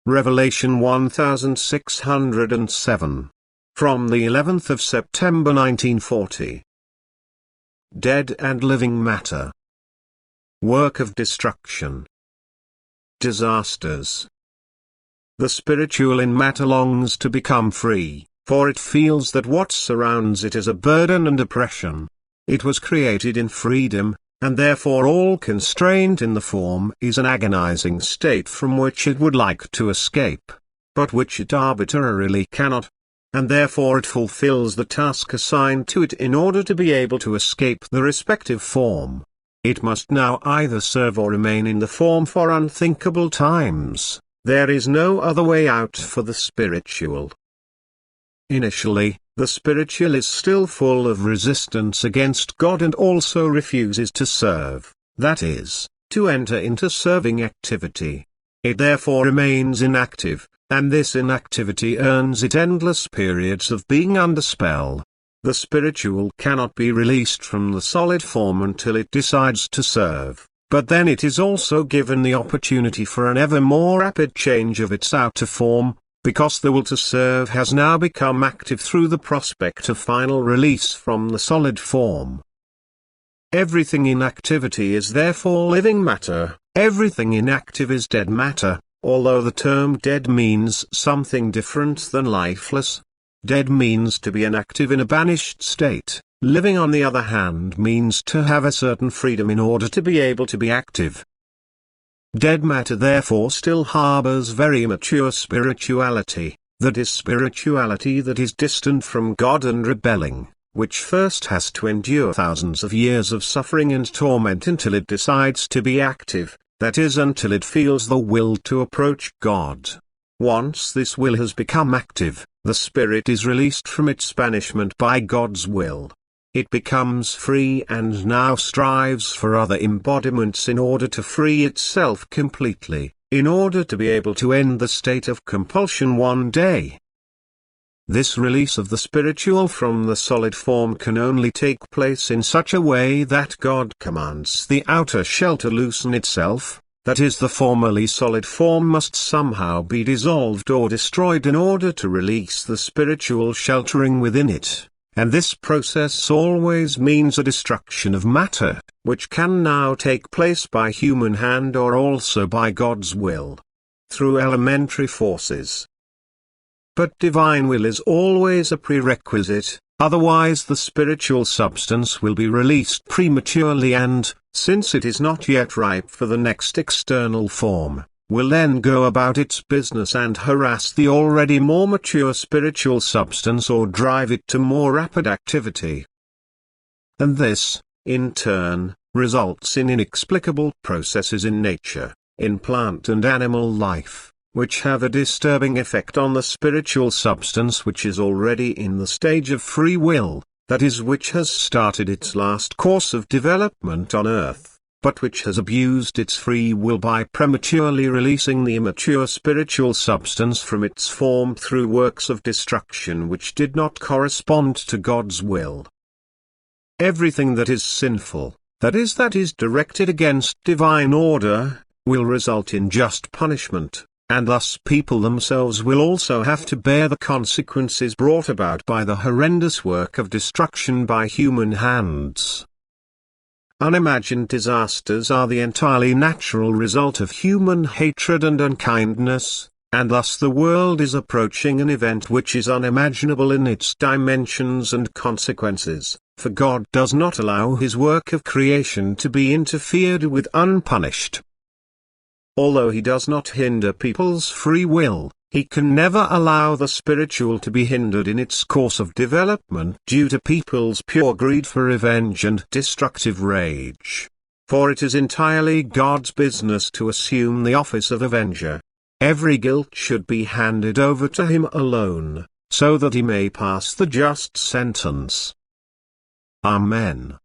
Revelation 1607. From the 11th of September 1940. Dead and living matter. Work of destruction. Disasters. The spiritual in matter longs to become free, for it feels that what surrounds it is a burden and oppression. It was created in freedom, and therefore all constraint in the form is an agonizing state from which it would like to escape, but which it arbitrarily cannot. And therefore it fulfills the task assigned to it in order to be able to escape the respective form. It must now either serve or remain in the form for unthinkable times. There is no other way out for the spiritual. Initially, the spiritual is still full of resistance against God and also refuses to serve, that is, to enter into serving activity. It therefore remains inactive, and this inactivity earns it endless periods of being under spell. The spiritual cannot be released from the solid form until it decides to serve, but then it is also given the opportunity for an ever more rapid change of its outer form, because the will to serve has now become active through the prospect of final release from the solid form. Everything in activity is therefore living matter, everything inactive is dead matter, although the term dead means something different than lifeless. Dead means to be inactive in a banished state, living on the other hand means to have a certain freedom in order to be able to be active. Dead matter therefore still harbors very immature spirituality, that is spirituality that is distant from God and rebelling, which first has to endure thousands of years of suffering and torment until it decides to be active, that is until it feels the will to approach God. Once this will has become active, the spirit is released from its banishment by God's will. It becomes free and now strives for other embodiments in order to free itself completely, in order to be able to end the state of compulsion one day. This release of the spiritual from the solid form can only take place in such a way that God commands the outer shell to loosen itself, that is the formerly solid form must somehow be dissolved or destroyed in order to release the spiritual sheltering within it. And this process always means a destruction of matter, which can now take place by human hand or also by God's will, through elementary forces. But divine will is always a prerequisite, otherwise the spiritual substance will be released prematurely and, since it is not yet ripe for the next external form, will then go about its business and harass the already more mature spiritual substance or drive it to more rapid activity. And this, in turn, results in inexplicable processes in nature, in plant and animal life, which have a disturbing effect on the spiritual substance which is already in the stage of free will, that is which has started its last course of development on earth, but which has abused its free will by prematurely releasing the immature spiritual substance from its form through works of destruction which did not correspond to God's will. Everything that is sinful, that is directed against divine order, will result in just punishment, and thus people themselves will also have to bear the consequences brought about by the horrendous work of destruction by human hands. Unimagined disasters are the entirely natural result of human hatred and unkindness, and thus the world is approaching an event which is unimaginable in its dimensions and consequences, for God does not allow his work of creation to be interfered with unpunished. Although he does not hinder people's free will, he can never allow the spiritual to be hindered in its course of development due to people's pure greed for revenge and destructive rage. For it is entirely God's business to assume the office of avenger. Every guilt should be handed over to him alone, so that he may pass the just sentence. Amen.